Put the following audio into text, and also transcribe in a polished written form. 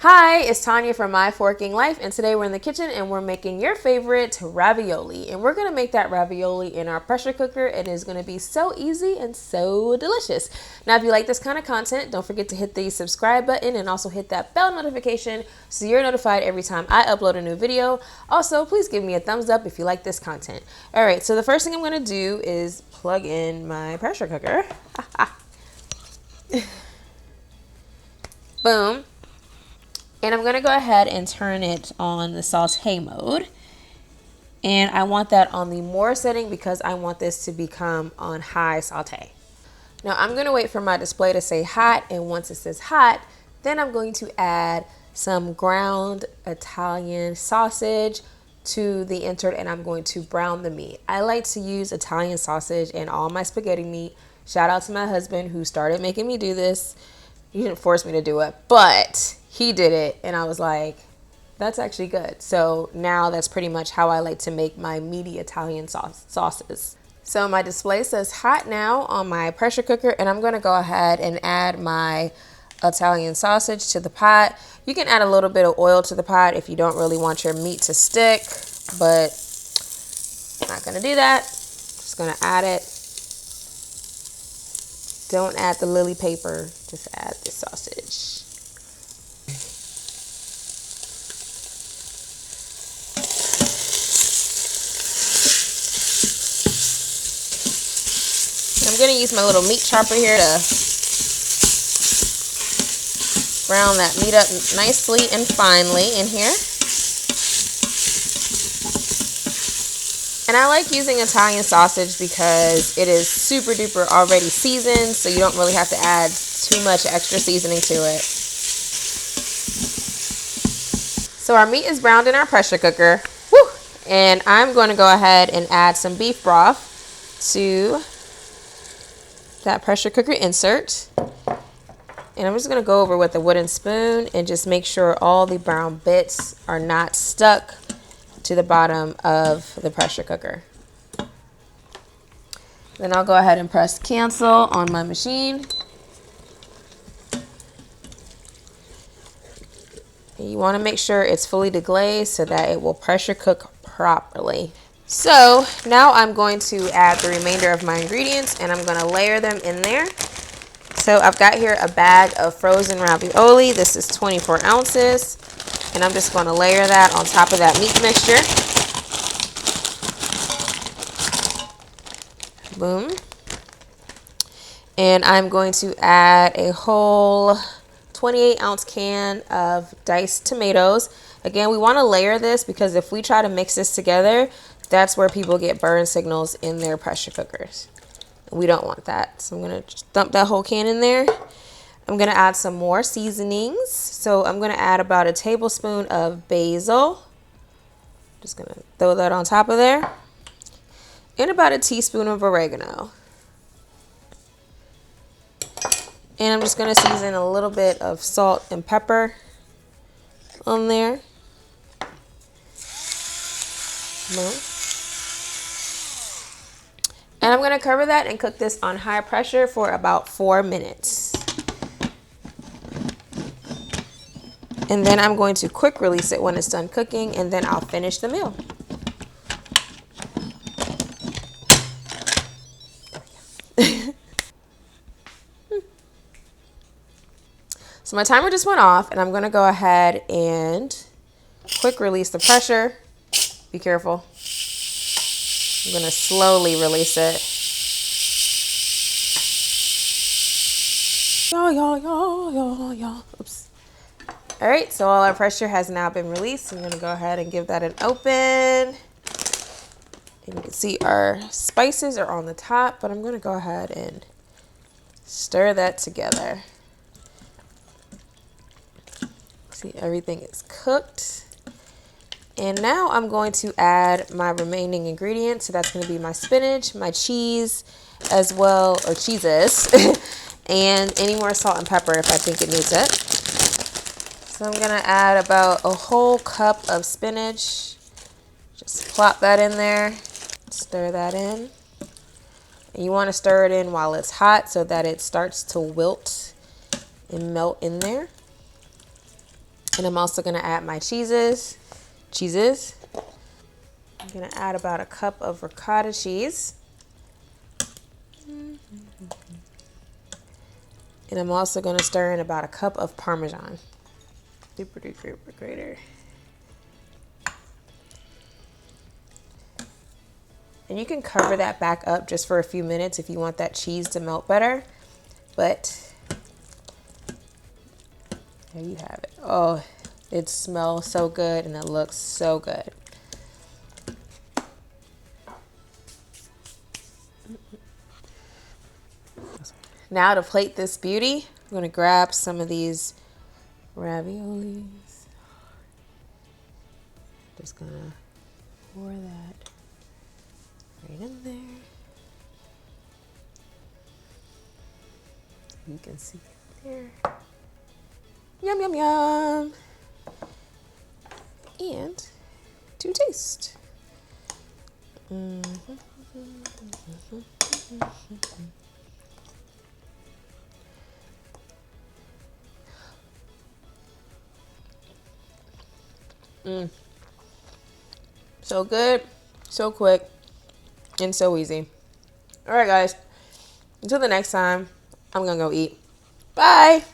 Hi, it's Tanya from My Forking Life, and today we're in the kitchen and we're making your favorite ravioli. And we're gonna make that ravioli in our pressure cooker. It is gonna be so easy and so delicious. Now, if you like this kind of content, don't forget to hit the subscribe button and also hit that bell notification so you're notified every time I upload a new video. Also, please give me a thumbs up if you like this content. All right, so the first thing I'm gonna do is plug in my pressure cooker. Boom. And I'm gonna go ahead and turn it on the saute mode. And I want that on the more setting because I want this to become on high saute. Now I'm gonna wait for my display to say hot, and once it says hot, then I'm going to add some ground Italian sausage to the insert, and I'm going to brown the meat. I like to use Italian sausage in all my spaghetti meat. Shout out to my husband who started making me do this. He didn't force me to do it, but he did it, and I was like, that's actually good. So now that's pretty much how I like to make my meaty Italian sauces. So my display says hot now on my pressure cooker, and I'm gonna go ahead and add my Italian sausage to the pot. You can add a little bit of oil to the pot if you don't really want your meat to stick, but I'm not gonna do that. Just gonna add it. Don't add the lily paper, just add the sausage. I'm gonna use my little meat chopper here to brown that meat up nicely and finely in here. And I like using Italian sausage because it is super duper already seasoned, so you don't really have to add too much extra seasoning to it. So our meat is browned in our pressure cooker. Woo! And I'm going to go ahead and add some beef broth to that pressure cooker insert. And I'm just going to go over with a wooden spoon and just make sure all the brown bits are not stuck to the bottom of the pressure cooker. Then I'll go ahead and press cancel on my machine. And you want to make sure it's fully deglazed so that it will pressure cook properly. So now I'm going to add the remainder of my ingredients, and I'm going to layer them in there. So I've got here a bag of frozen ravioli. This is 24 ounces. And I'm just going to layer that on top of that meat mixture. Boom. And I'm going to add a whole 28-ounce can of diced tomatoes. Again, we want to layer this because if we try to mix this together, that's where people get burn signals in their pressure cookers. We don't want that. So I'm going to just dump that whole can in there. I'm going to add some more seasonings. So I'm going to add about a tablespoon of basil. Just going to throw that on top of there. And about a teaspoon of oregano. And I'm just going to season a little bit of salt and pepper on there. And I'm going to cover that and cook this on high pressure for about 4 minutes. And then I'm going to quick release it when it's done cooking, and then I'll finish the meal. So my timer just went off, and I'm going to go ahead and quick release the pressure. Be careful. I'm going to slowly release it. Oops. All right, so all our pressure has now been released. I'm going to go ahead and give that an open. And you can see our spices are on the top, but I'm going to go ahead and stir that together. See, everything is cooked. And now I'm going to add my remaining ingredients. So that's going to be my spinach, my cheese, as well, or cheeses, and any more salt and pepper if I think it needs it. So I'm going to add about a whole cup of spinach. Just plop that in there. Stir that in. And you want to stir it in while it's hot so that it starts to wilt and melt in there. And I'm also gonna add my cheeses. I'm gonna add about a cup of ricotta cheese. And I'm also gonna stir in about a cup of parmesan. Super duper grater. And you can cover that back up just for a few minutes if you want that cheese to melt better. But there you have it. Oh, it smells so good and it looks so good. Now to plate this beauty, I'm gonna grab some of these raviolis. Just gonna pour that right in there. You can see it there. Yum, yum, yum. And to taste. So good, so quick, and so easy. All right, guys. Until the next time, I'm gonna go eat. Bye.